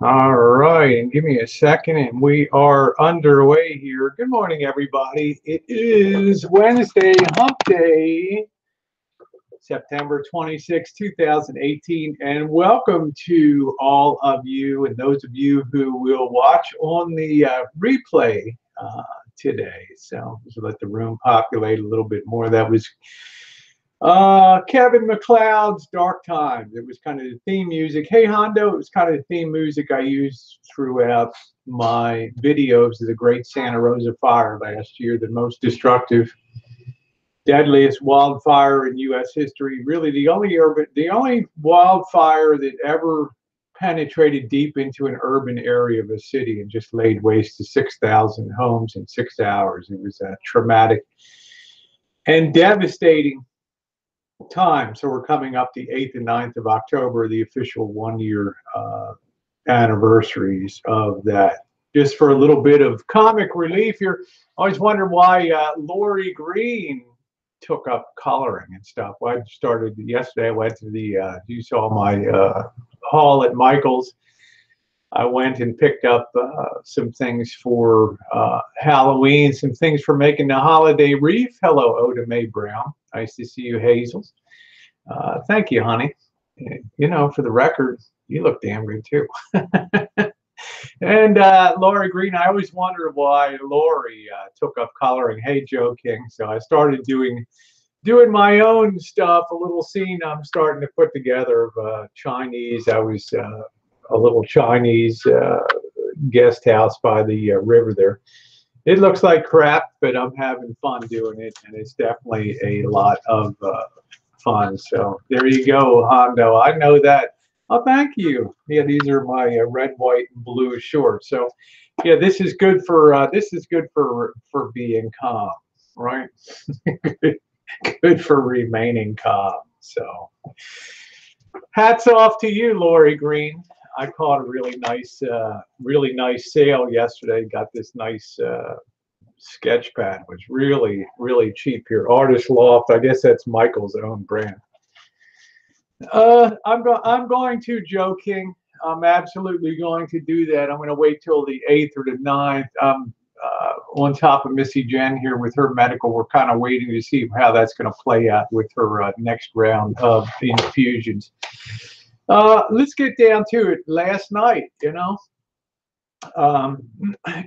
All right, and give me a second, and we are underway here. Good morning, everybody. It is Wednesday, Hump Day, September 26, 2018, and welcome to all of you and those of you who will watch on the replay today. So let the room populate a little bit more. That was Kevin MacLeod's Dark Times. It was kind of the theme music. Hey Hondo, it was kind of the theme music I used throughout my videos of the Great Santa Rosa Fire last year, the most destructive, deadliest wildfire in U.S. history. Really, the only wildfire that ever penetrated deep into an urban area of a city and just laid waste to 6,000 homes in 6 hours. It was a traumatic and devastating time. So we're coming up the 8th and 9th of October, the official 1-year anniversaries of that. Just for a little bit of comic relief here, I always wondered why Lori Green took up coloring and stuff. Well, I started yesterday. I went to the, you saw my haul at Michael's. I went and picked up some things for Halloween, some things for making the holiday wreath. Hello, Oda Mae Brown. Nice to see you, Hazels. Thank you, honey. You know, for the record, you look damn good too. And Lori Green, I always wondered why Lori took up coloring. Hey, Joe King. So I started doing my own stuff, a little scene I'm starting to put together of Chinese. I was a little Chinese guest house by the river there. It looks like crap, but I'm having fun doing it, and it's definitely a lot of fun. So there you go, Hondo. I know that. Oh, thank you. Yeah, these are my red, white, and blue shorts. So, yeah, this is good for being calm, right? Good for remaining calm. So, hats off to you, Lori Green. I caught a really nice sale yesterday. Got this nice sketch pad, was really cheap here. Artist Loft. I guess that's Michael's own brand. I'm going to, Joe King. I'm absolutely going to do that. I'm going to wait till the 8th or the 9th. On top of Missy Jen here with her medical. We're kind of waiting to see how that's going to play out with her next round of infusions. Let's get down to it. Last night, um,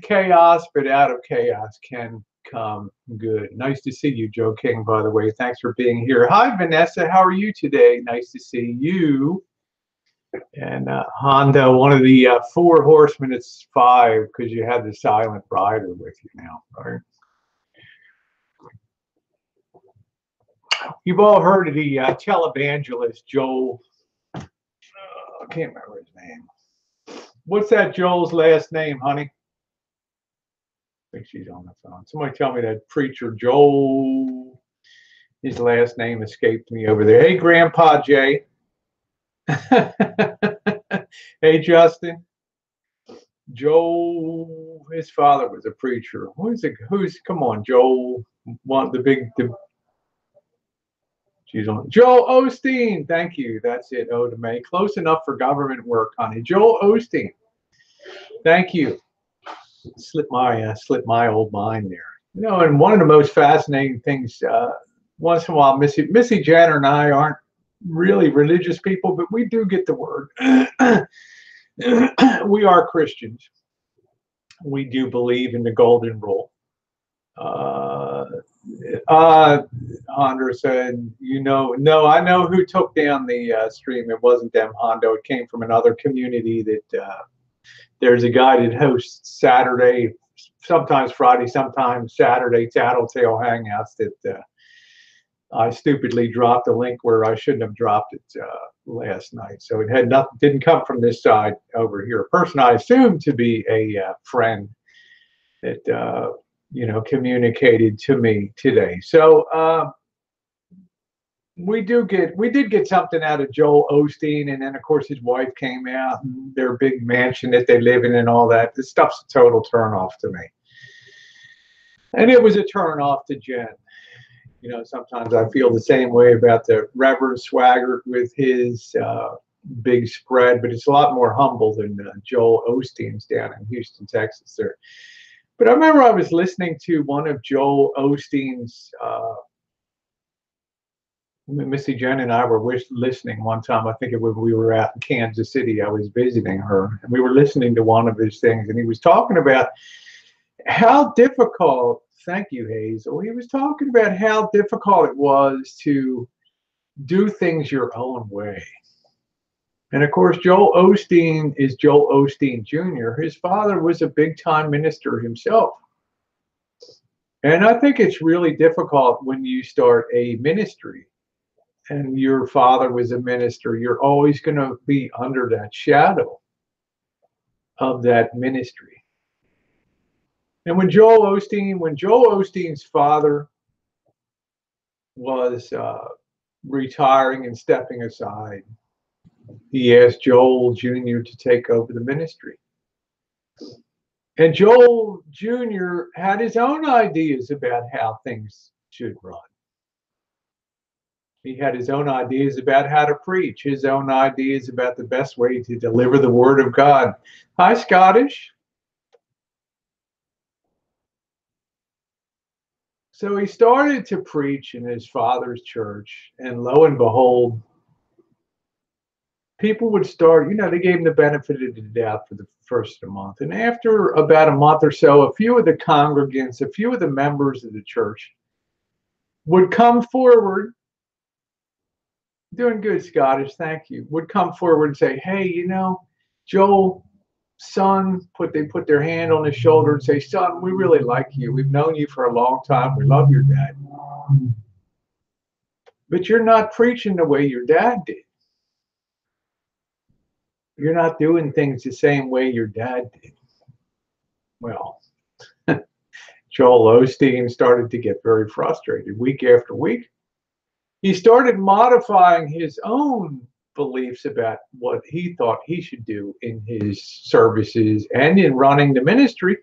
chaos, but out of chaos can come good. Nice to see you, Joe King, by the way. Thanks for being here. Hi, Vanessa. How are you today? Nice to see you. And Honda, one of the four horsemen, it's five because you have the silent rider with you now, right? You've all heard of the televangelist Joel. I can't remember his name. What's that Joel's last name, honey? I think she's on the phone. Somebody tell me that preacher Joel. His last name escaped me over there. Hey, Grandpa Jay. Hey, Justin. Joel, his father was a preacher. Come on, Joel, she's on. Joel Osteen, thank you. That's it, to May. Close enough for government work, honey. Joel Osteen, thank you. Slipped my old mind there. And one of the most fascinating things, once in a while, Missy Janner and I aren't really religious people, but we do get the word. We are Christians. We do believe in the golden rule. Hondo said, no, I know who took down the stream. It wasn't them, Hondo. It came from another community that there's a guy that hosts Saturday, sometimes Friday, sometimes Saturday Tattletale Hangouts that I stupidly dropped a link where I shouldn't have dropped it last night. So it had nothing, didn't come from this side over here. A person I assumed to be a friend that communicated to me today. So we did get something out of Joel Osteen, and then of course his wife came out and their big mansion that they live in and all that. This stuff's a total turnoff to me, and it was a turnoff to Jen. Sometimes I feel the same way about the Reverend Swaggart with his big spread, but it's a lot more humble than Joel Osteen's down in Houston, Texas there. But I remember I was listening to one of Joel Osteen's, Missy Jen and I were listening one time. I think we were out in Kansas City. I was visiting her, and we were listening to one of his things, and he was talking about how difficult. Thank you, Hazel. He was talking about how difficult it was to do things your own way. And of course, Joel Osteen is Joel Osteen Jr. His father was a big-time minister himself. And I think it's really difficult when you start a ministry and your father was a minister. You're always going to be under that shadow of that ministry. And when Joel Osteen's father was retiring and stepping aside, he asked Joel Jr. to take over the ministry. And Joel Jr. had his own ideas about how things should run. He had his own ideas about how to preach, his own ideas about the best way to deliver the word of God. Hi, Scottish. So he started to preach in his father's church, and lo and behold, people would start, they gave him the benefit of the doubt for the first of the month. And after about a month or so, a few of the congregants, a few of the members of the church would come forward, doing good, Scottish, thank you, would come forward and say, hey, Joel, son, they put their hand on his shoulder and say, son, we really like you. We've known you for a long time. We love your dad. But you're not preaching the way your dad did. You're not doing things the same way your dad did. Well, Joel Osteen started to get very frustrated week after week. He started modifying his own beliefs about what he thought he should do in his services and in running the ministry.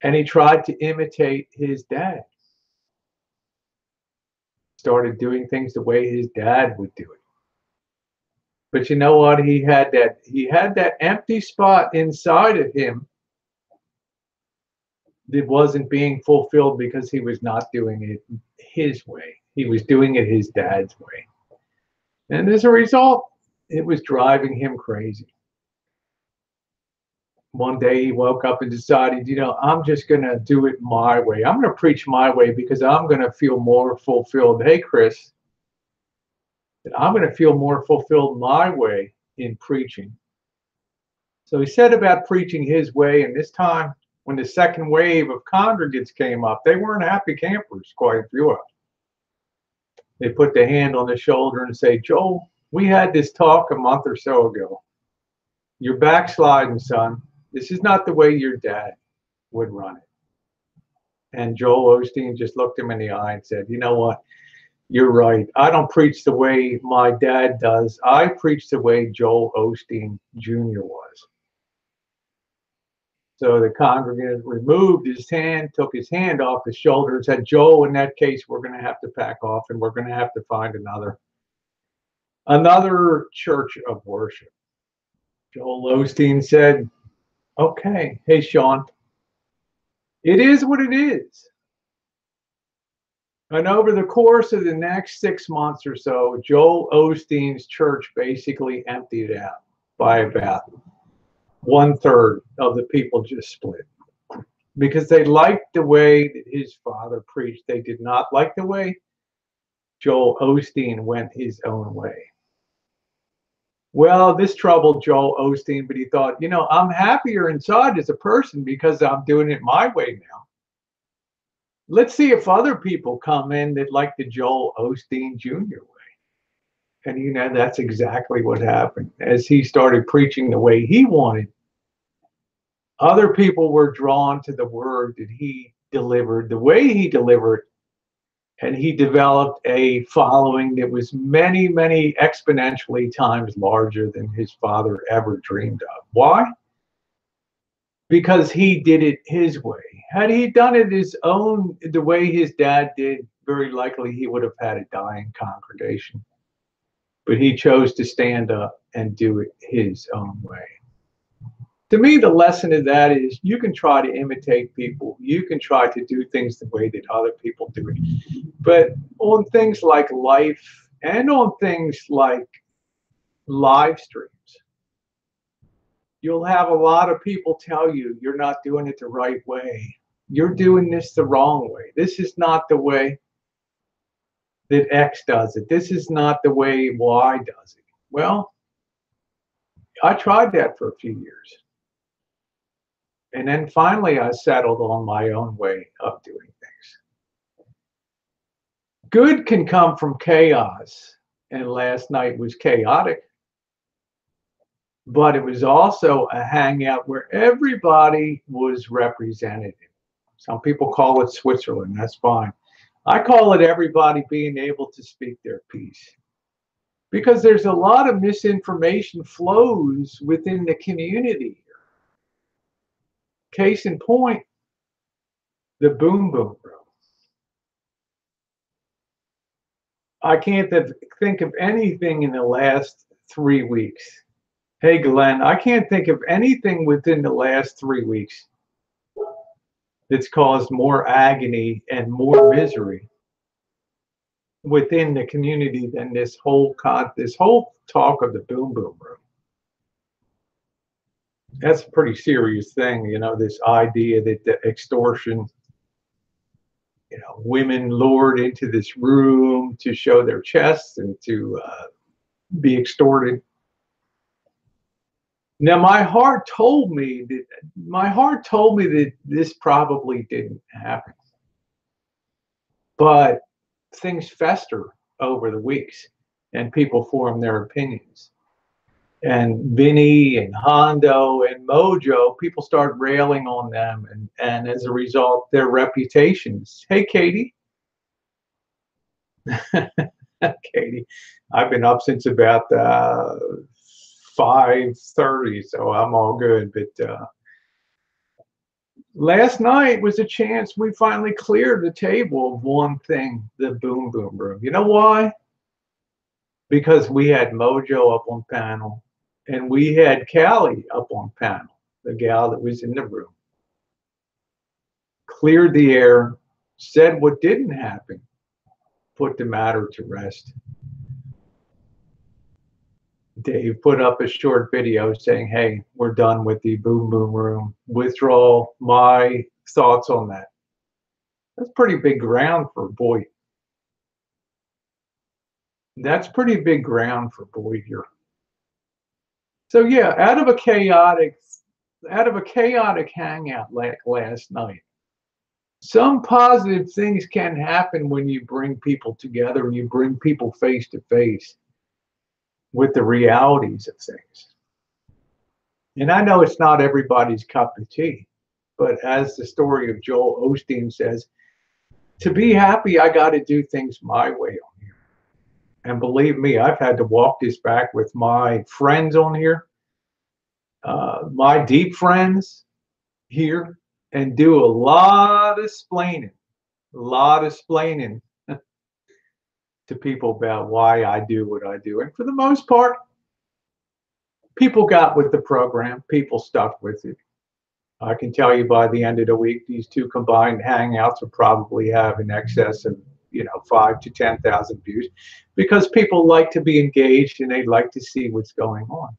And he tried to imitate his dad. Started doing things the way his dad would do it. But you know what? He had that empty spot inside of him that wasn't being fulfilled because he was not doing it his way. He was doing it his dad's way. And as a result, it was driving him crazy. One day he woke up and decided, I'm just going to do it my way. I'm going to preach my way because I'm going to feel more fulfilled. Hey, Chris, I'm going to feel more fulfilled my way in preaching. So he said about preaching his way, and this time when the second wave of congregants came up, they weren't happy campers, quite a few of them. They put their hand on the shoulder and say, Joel, we had this talk a month or so ago. You're backsliding, son. This is not the way your dad would run it. And Joel Osteen just looked him in the eye and said, you know what? You're right. I don't preach the way my dad does. I preach the way Joel Osteen Jr. was. So the congregant removed his hand, took his hand off his shoulder and said, Joel, in that case, we're going to have to pack off and we're going to have to find another church of worship. Joel Osteen said, okay, hey, Sean, it is what it is. And over the course of the next 6 months or so, Joel Osteen's church basically emptied out by about 1/3 of the people just split because they liked the way that his father preached. They did not like the way Joel Osteen went his own way. Well, this troubled Joel Osteen, but he thought, I'm happier inside as a person because I'm doing it my way now. Let's see if other people come in that like the Joel Osteen Jr. way. And that's exactly what happened. As he started preaching the way he wanted, other people were drawn to the word that he delivered, the way he delivered, and he developed a following that was many, many exponentially times larger than his father ever dreamed of. Why? Because he did it his way. Had he done it the way his dad did, very likely he would have had a dying congregation. But he chose to stand up and do it his own way. To me, the lesson of that is you can try to imitate people. You can try to do things the way that other people do it. But on things like life and on things like live streams, you'll have a lot of people tell you you're not doing it the right way. You're doing this the wrong way. This is not the way that X does it. This is not the way Y does it. Well, I tried that for a few years. And then finally, I settled on my own way of doing things. Good can come from chaos. And last night was chaotic. But it was also a hangout where everybody was represented. Some people call it Switzerland. That's fine. I call it everybody being able to speak their piece. Because there's a lot of misinformation flows within the community. Case in point, the boom boom room. I can't think of anything in the last 3 weeks. Hey, Glenn, I can't think of anything within the last 3 weeks that's caused more agony and more misery within the community than this whole talk of the boom boom room. That's a pretty serious thing, this idea that the extortion, women lured into this room to show their chests and to be extorted. Now, my heart told me that this probably didn't happen, but things fester over the weeks, and people form their opinions. and Vinny and Hondo and Mojo, people start railing on them, and as a result, their reputations. Hey, Katie. Katie, I've been up since about 5:30, so I'm all good. But last night was a chance we finally cleared the table of one thing, the Boom Boom Room. You know why? Because we had Mojo up on panel, and we had Callie up on panel, the gal that was in the room. Cleared the air, said what didn't happen, put the matter to rest. Dave put up a short video saying, hey, we're done with the Boom Boom Room. Withdraw my thoughts on that. That's pretty big ground for Boyd. That's pretty big ground for Boyd here. So yeah, out of a chaotic hangout like last night, some positive things can happen when you bring people together and you bring people face to face with the realities of things. And I know it's not everybody's cup of tea, but as the story of Joel Osteen says, to be happy, I got to do things my way on here. And believe me, I've had to walk this back with my friends on here, my deep friends here, and do a lot of splaining to people about why I do what I do. And for the most part, people got with the program. People stuck with it. I can tell you by the end of the week, these two combined hangouts will probably have in excess of 5,000 to 10,000 views, because people like to be engaged and they like to see what's going on.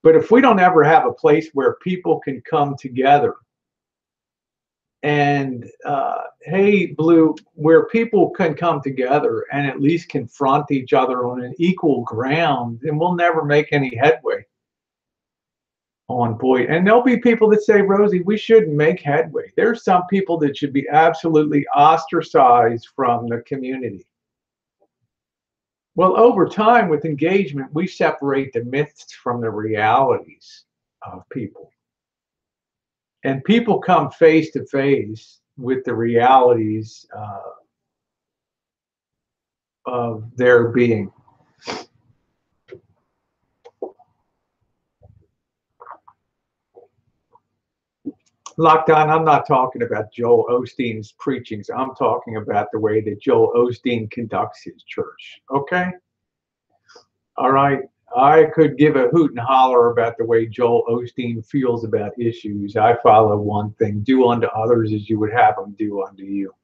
But if we don't ever have a place where people can come together and hey, Blue, where people can come together and at least confront each other on an equal ground, then we'll never make any headway on Boyd. And there'll be people that say, Rosie, we shouldn't make headway. There's some people that should be absolutely ostracized from the community. Well, over time with engagement, we separate the myths from the realities of people. And people come face to face with the realities of their being. Lockdown, I'm not talking about Joel Osteen's preachings. I'm talking about the way that Joel Osteen conducts his church. Okay? All right. I could give a hoot and holler about the way Joel Osteen feels about issues. I follow one thing: do unto others as you would have them do unto you.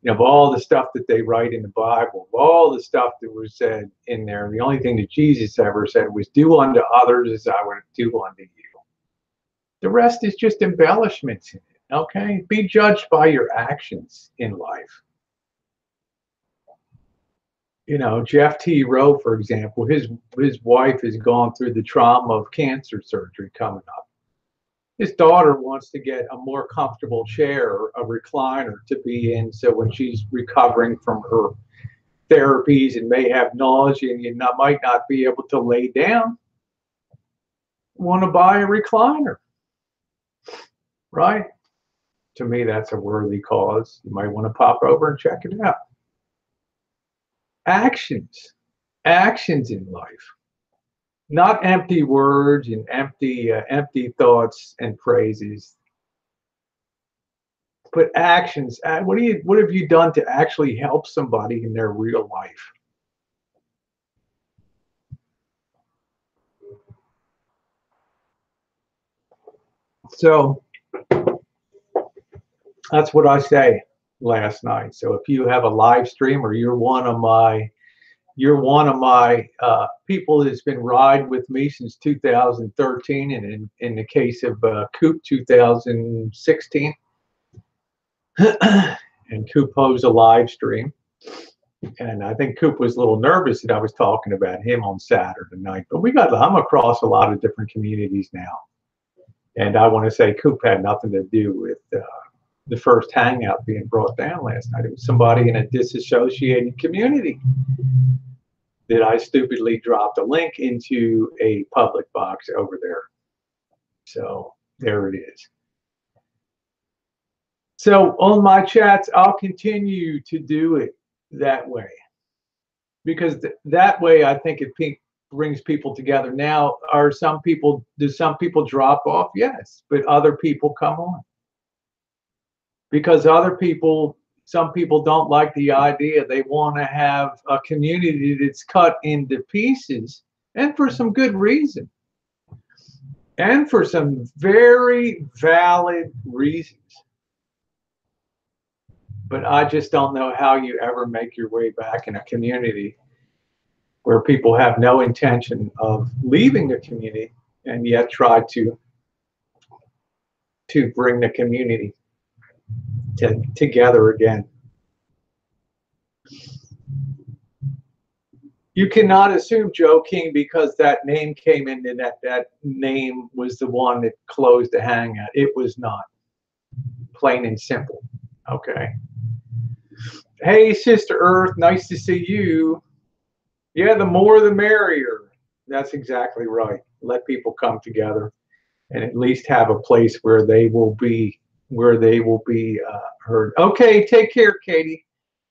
Of all the stuff that they write in the Bible, of all the stuff that was said in there, the only thing that Jesus ever said was, do unto others as I would do unto you. The rest is just embellishments in it, okay? Be judged by your actions in life. Jeff T. Rowe, for example, his wife has gone through the trauma of cancer surgery coming up. His daughter wants to get a more comfortable chair, a recliner to be in, so when she's recovering from her therapies and may have nausea and might not be able to lay down, want to buy a recliner. Right? To me, that's a worthy cause. You might want to pop over and check it out. Actions in life, not empty words and empty thoughts and phrases, but actions. What have you done to actually help somebody in their real life? So that's what I say last night. So if you have a live stream, or you're one of my people that's been riding with me since 2013, and in the case of Coop, 2016, and Coop posed a live stream, and I think Coop was a little nervous that I was talking about him on Saturday night. But I'm across a lot of different communities now, and I want to say Coop had nothing to do with the first hangout being brought down last night. It was somebody in a disassociated community. that I stupidly dropped a link into a public box over there. So there it is. So on my chats, I'll continue to do it that way, because that way I think it brings people together. Now, do some people drop off? Yes, but other people come on, because some people don't like the idea. They want to have a community that's cut into pieces, and for some good reason, and for some very valid reasons. But I just don't know how you ever make your way back in a community where people have no intention of leaving the community and yet try to bring the community together again. You cannot assume, Joe King, because that name came in, and that name was the one that closed the hangout. It was not. Plain and simple. Okay. Hey, Sister Earth, nice to see you. Yeah, the more the merrier. That's exactly right. Let people come together and at least have a place where they will be heard. Okay, take care, Katie.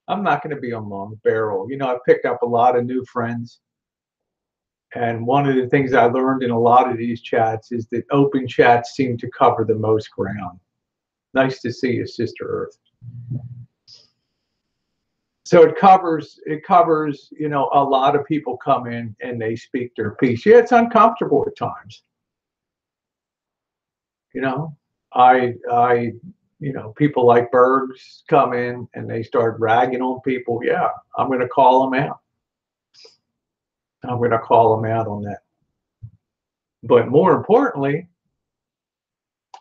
I'm not going to be on long barrel. You know, I've picked up a lot of new friends. And one of the things I learned in a lot of these chats is that open chats seem to cover the most ground. Nice to see you, Sister Earth. So it covers, you know, a lot of people come in and they speak their piece. Yeah, it's uncomfortable at times. You know, you know, people like Bergs come in and they start ragging on people. Yeah, I'm going to call them out. I'm going to call them out on that. But more importantly,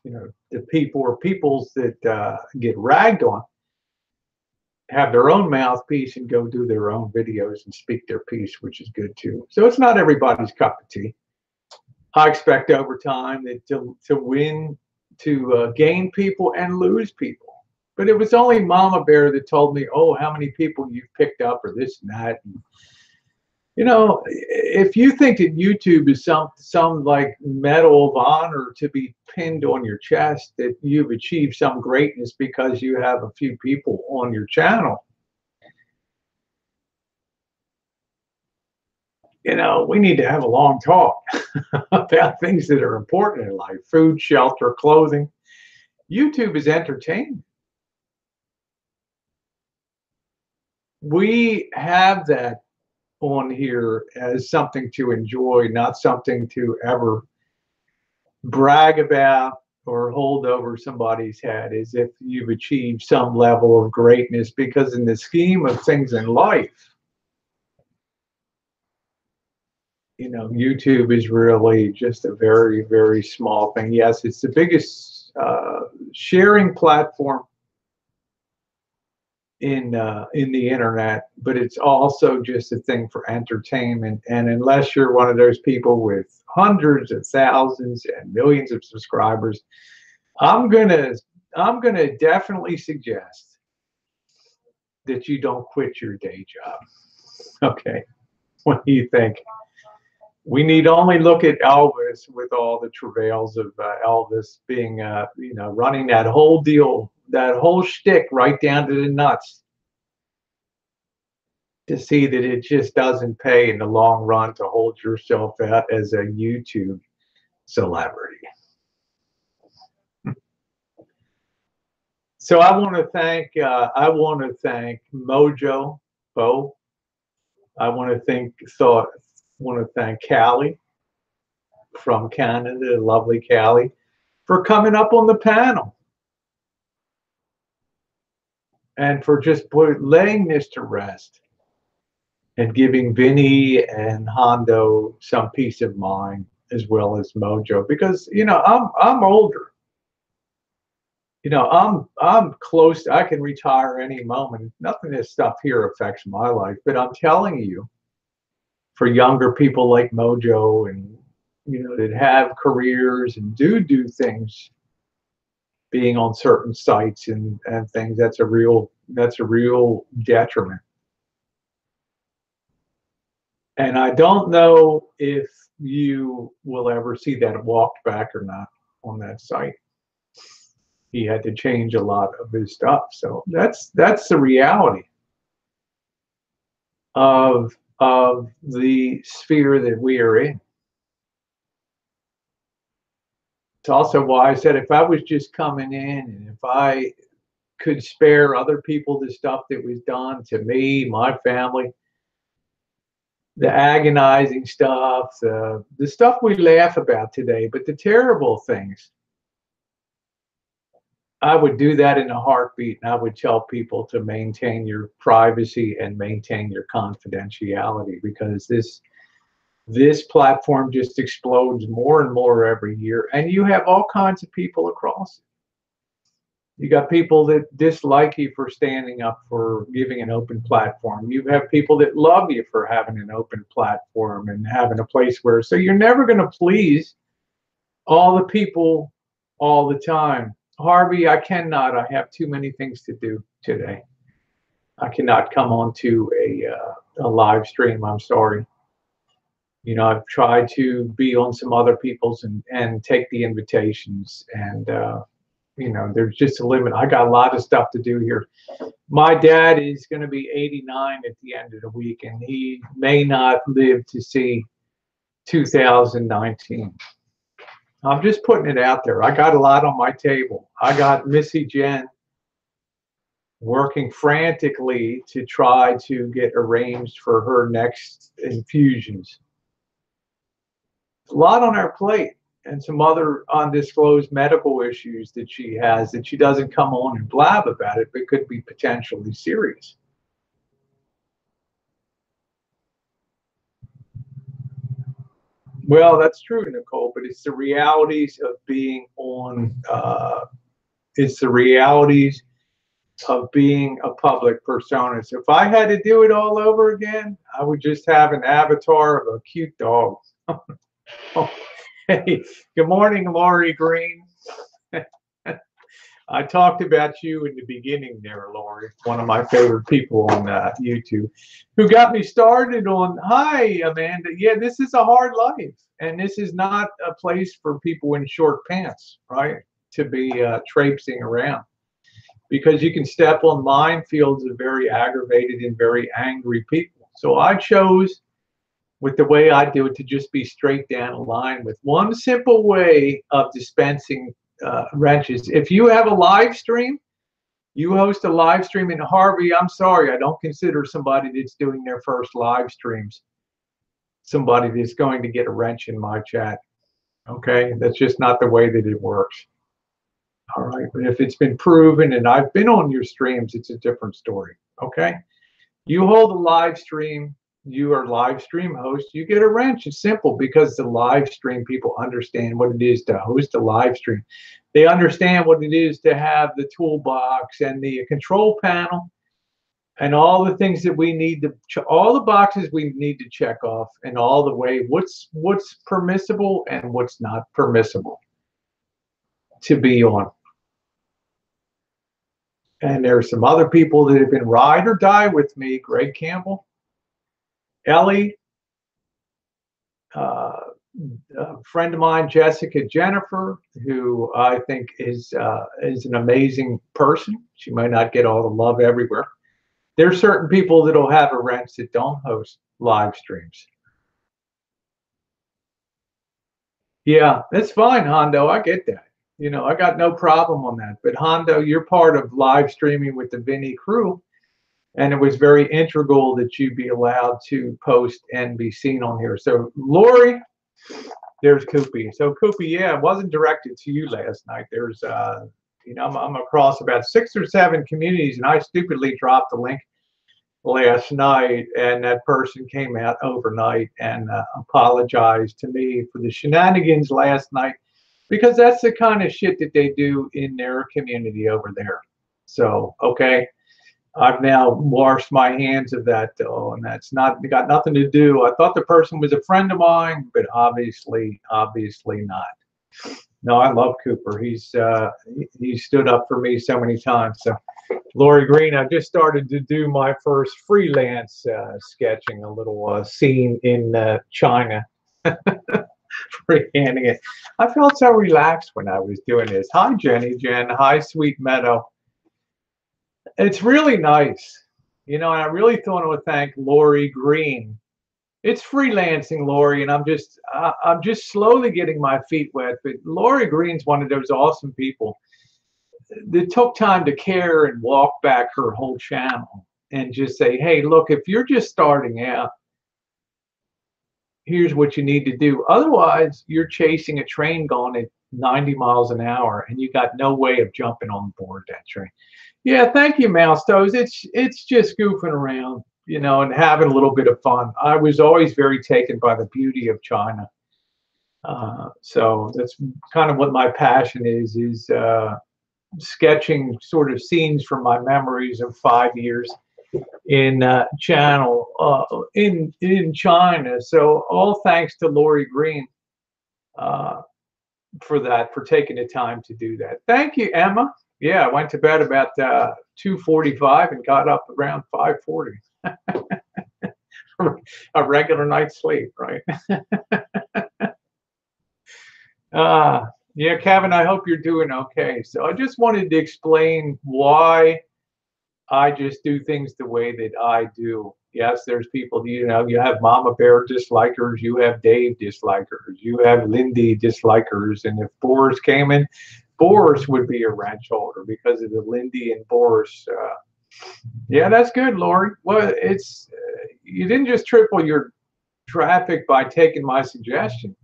you know, the peoples that get ragged on have their own mouthpiece and go do their own videos and speak their piece, which is good too. So it's not everybody's cup of tea. I expect over time that to gain people and lose people. But it was only Mama Bear that told me, oh, how many people you've picked up, or this and that. And, you know, if you think that YouTube is some like medal of honor to be pinned on your chest, that you've achieved some greatness because you have a few people on your channel, you know, we need to have a long talk about things that are important in life: food, shelter, clothing. YouTube is entertainment. We have that on here as something to enjoy, not something to ever brag about or hold over somebody's head as if you've achieved some level of greatness, because in the scheme of things in life, you know, YouTube is really just a very, very small thing. Yes, it's the biggest sharing platform in the internet, but it's also just a thing for entertainment. And unless you're one of those people with hundreds of thousands and millions of subscribers, I'm gonna definitely suggest that you don't quit your day job. Okay, what do you think? We need only look at Elvis with all the travails of Elvis being, you know, running that whole deal, that whole shtick right down to the nuts, to see that it just doesn't pay in the long run to hold yourself out as a YouTube celebrity. So I want to thank Mojo Bo. I want to thank Callie from Canada, lovely Callie, for coming up on the panel and for just laying this to rest and giving Vinny and Hondo some peace of mind, as well as Mojo, because, you know, I'm older. You know, I'm close. I can retire any moment. Nothing of this stuff here affects my life, but I'm telling you, for younger people like Mojo, and, you know, that have careers and do things, being on certain sites and things, that's a real detriment. And I don't know if you will ever see that walked back or not on that site. He had to change a lot of his stuff. So that's the reality of the sphere that we are in. It's also why I said if I was just coming in and if I could spare other people the stuff that was done to me, my family, the agonizing stuff, the stuff we laugh about today, but the terrible things, I would do that in a heartbeat, and I would tell people to maintain your privacy and maintain your confidentiality, because this platform just explodes more and more every year, and you have all kinds of people across it. You got people that dislike you for standing up for giving an open platform. You have people that love you for having an open platform and having a place where, so you're never going to please all the people all the time. Harvey, I cannot. I have too many things to do today. I cannot come on to a live stream. I'm sorry. You know, I've tried to be on some other people's and take the invitations, and you know, there's just a limit. I got a lot of stuff to do here. My dad is going to be 89 at the end of the week, and he may not live to see 2019. I'm just putting it out there. I got a lot on my table. I got Missy Jen working frantically to try to get arranged for her next infusions. A lot on our plate, and some other undisclosed medical issues that she has that she doesn't come on and blab about it, but could be potentially serious. Well, that's true, Nicole, but it's the realities of being on, it's the realities of being a public persona. So if I had to do it all over again, I would just have an avatar of a cute dog. Oh, hey, good morning, Laurie Green. I talked about you in the beginning there, Laurie, one of my favorite people on YouTube, who got me started on, hi, Amanda. Yeah, this is a hard life, and this is not a place for people in short pants, right, to be traipsing around, because you can step on minefields of very aggravated and very angry people. So I chose, with the way I do it, to just be straight down the line with one simple way of dispensing wrenches. If you have a live stream, you host a live stream, and Harvey, I'm sorry, I don't consider somebody that's doing their first live streams somebody that's going to get a wrench in my chat. Okay, that's just not the way that it works. All right, but if it's been proven and I've been on your streams, it's a different story. Okay, you hold a live stream, you are live stream host, you get a wrench. It's simple, because the live stream people understand what it is to host a live stream. They understand what it is to have the toolbox and the control panel and all the things that we need to, all the boxes we need to check off, and all the way what's permissible and what's not permissible to be on. And there's some other people that have been ride or die with me. Greg Campbell, Ellie, a friend of mine, Jessica Jennifer, who I think is an amazing person. She might not get all the love everywhere. There's certain people that'll have a wrench that don't host live streams. Yeah, that's fine, Hondo. I get that. You know, I got no problem on that. But Hondo, you're part of live streaming with the Vinny crew, and it was very integral that you be allowed to post and be seen on here. So Lori, there's Koopy. So Koopy, yeah, it wasn't directed to you last night. There's you know, I'm across about 6 or 7 communities, and I stupidly dropped the link last night, and that person came out overnight and apologized to me for the shenanigans last night, because that's the kind of shit that they do in their community over there. So, okay, I've now washed my hands of that, though, and that's not got nothing to do. I thought the person was a friend of mine, but obviously not. No, I love Cooper. He stood up for me so many times. So Lori Green, I just started to do my first freelance sketching, a little scene in China, freehanding it. I felt so relaxed when I was doing this. Hi, Jenny Jen. Hi, Sweet Meadow. It's really nice. And I really want to thank Lori Green. It's freelancing, Lori, and I'm just slowly getting my feet wet. But Lori Green's one of those awesome people that took time to care and walk back her whole channel and just say, hey, look, if you're just starting out, here's what you need to do. Otherwise, you're chasing a train going at 90 miles an hour, and you got no way of jumping on board that train. Yeah, thank you, Mouse Toes. It's just goofing around, and having a little bit of fun. I was always very taken by the beauty of China. So that's kind of what my passion is sketching sort of scenes from my memories of 5 years in in China. So all thanks to Lori Green for taking the time to do that. Thank you, Emma. Yeah, I went to bed about 2:45 and got up around 5:40. A regular night's sleep, right? Yeah, Kevin, I hope you're doing okay. So I just wanted to explain why I just do things the way that I do. Yes, there's people, you have Mama Bear dislikers, you have Dave dislikers, you have Lindy dislikers, and if Boris came in, Boris would be a ranch holder because of the Lindy and Boris. Yeah, that's good, Lori. Well, you didn't just triple your traffic by taking my suggestion.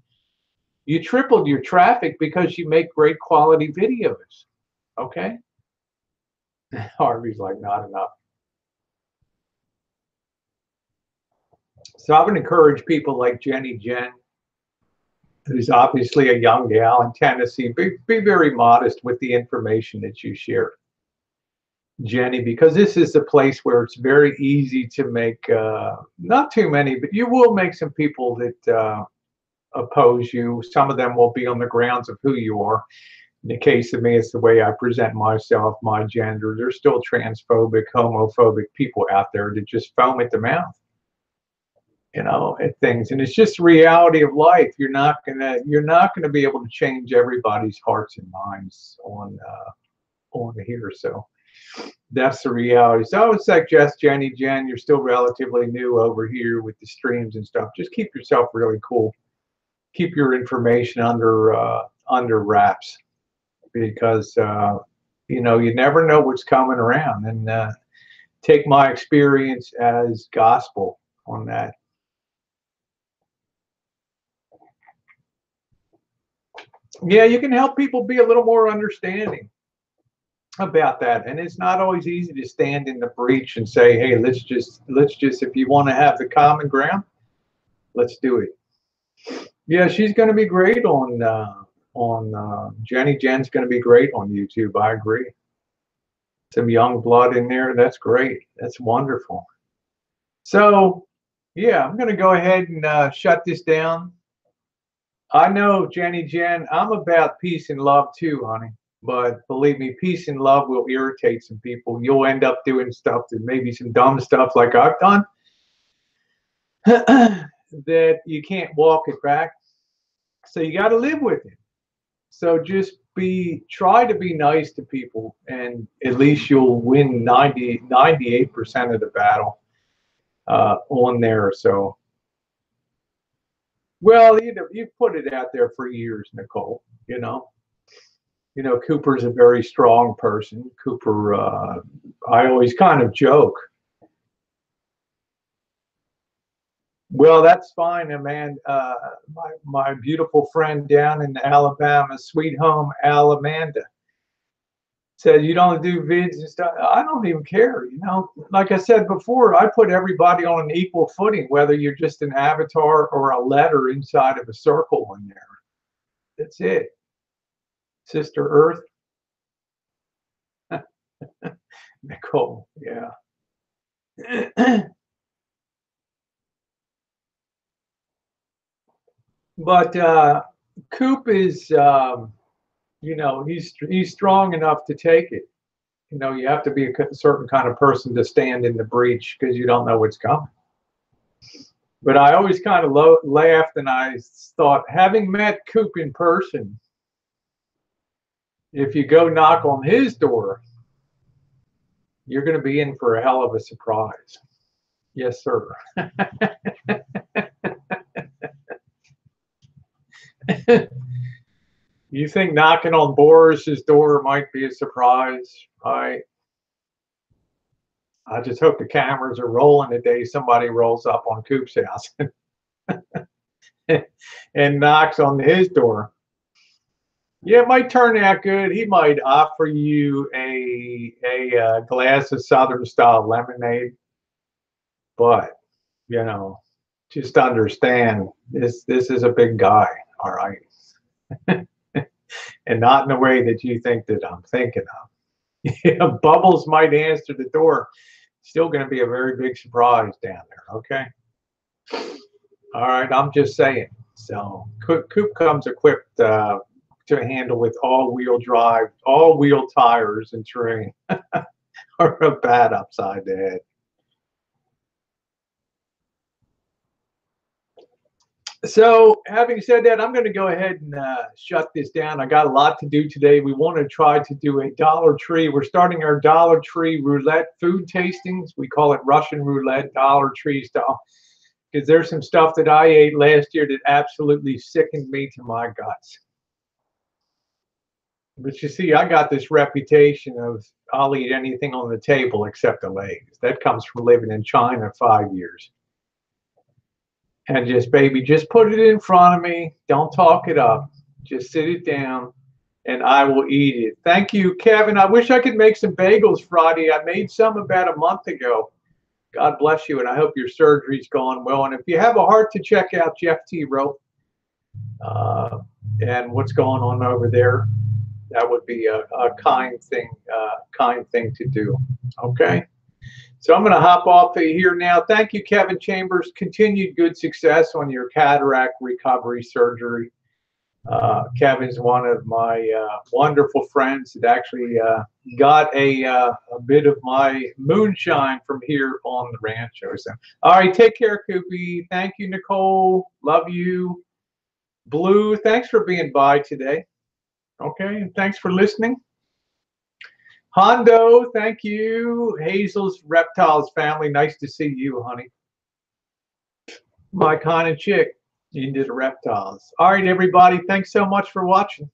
You tripled your traffic because you make great quality videos. Okay? Harvey's like, not enough. So I would encourage people like Jenny Jen, who's obviously a young gal in Tennessee, be very modest with the information that you share, Jenny, because this is a place where it's very easy to make, not too many, but you will make some people that oppose you. Some of them will be on the grounds of who you are. In the case of me, it's the way I present myself, my gender. There's still transphobic, homophobic people out there that just foam at the mouth, at things. And it's just the reality of life. You're not gonna be able to change everybody's hearts and minds on here. So that's the reality. So I would suggest, Jenny Jen, you're still relatively new over here with the streams and stuff. Just keep yourself really cool. Keep your information under wraps, because you never know what's coming around, and take my experience as gospel on that. Yeah, you can help people be a little more understanding about that, and it's not always easy to stand in the breach and say, hey, let's just if you want to have the common ground, let's do it. Yeah, she's going to be great on Jenny Jen's going to be great on YouTube. I agree. Some young blood in there. That's great. That's wonderful. So yeah, I'm going to go ahead and shut this down. I know, Jenny Jen, I'm about peace and love too, honey. But believe me, peace and love will irritate some people. You'll end up doing stuff that maybe some dumb stuff like I've done that you can't walk it back. So you got to live with it. So just try to be nice to people, and at least you'll win 98% of the battle on there. So, well, you've put it out there for years, Nicole. Cooper's a very strong person. Cooper, I always kind of joke. Well, that's fine, man. My beautiful friend down in Alabama, sweet home, Alamanda, said, you don't do vids and stuff. I don't even care. Like I said before, I put everybody on an equal footing, whether you're just an avatar or a letter inside of a circle in there. That's it. Sister Earth. Nicole, yeah. But Coop is, he's strong enough to take it. You know, you have to be a certain kind of person to stand in the breach because you don't know what's coming. But I always kind of laughed, and I thought, having met Coop in person, if you go knock on his door, you're going to be in for a hell of a surprise. Yes, sir. You think knocking on Boris's door might be a surprise? I just hope the cameras are rolling the day somebody rolls up on Coop's house and knocks on his door. Yeah, it might turn out good. He might offer you a glass of Southern style lemonade, but you know, just understand this is a big guy, all right, and not in the way that you think that I'm thinking of. Yeah, Bubbles might answer the door. Still going to be a very big surprise down there. Okay. All right. I'm just saying. So Coop comes equipped to handle with all-wheel drive, all-wheel tires and terrain, or a bat upside the head. So having said that, I'm going to go ahead and shut this down. I got a lot to do today. We want to try to do a Dollar Tree. We're starting our Dollar Tree roulette food tastings. We call it Russian roulette, Dollar Tree style, because there's some stuff that I ate last year that absolutely sickened me to my guts. But you see, I got this reputation of I'll eat anything on the table except the legs. That comes from living in China 5 years. And just, baby, just put it in front of me. Don't talk it up. Just sit it down, and I will eat it. Thank you, Kevin. I wish I could make some bagels Friday. I made some about a month ago. God bless you, and I hope your surgery's gone well. And if you have a heart to check out Jeff T. Rowe and what's going on over there, that would be a kind thing to do. Okay. So I'm going to hop off of here now. Thank you, Kevin Chambers. Continued good success on your cataract recovery surgery. Kevin's one of my wonderful friends that actually got a bit of my moonshine from here on the rancho. So, all right, take care, Koopy. Thank you, Nicole. Love you. Blue, thanks for being by today. Okay, and thanks for listening. Hondo, thank you. Hazel's Reptiles family, nice to see you, honey. My kind of chick into the reptiles. All right, everybody, thanks so much for watching.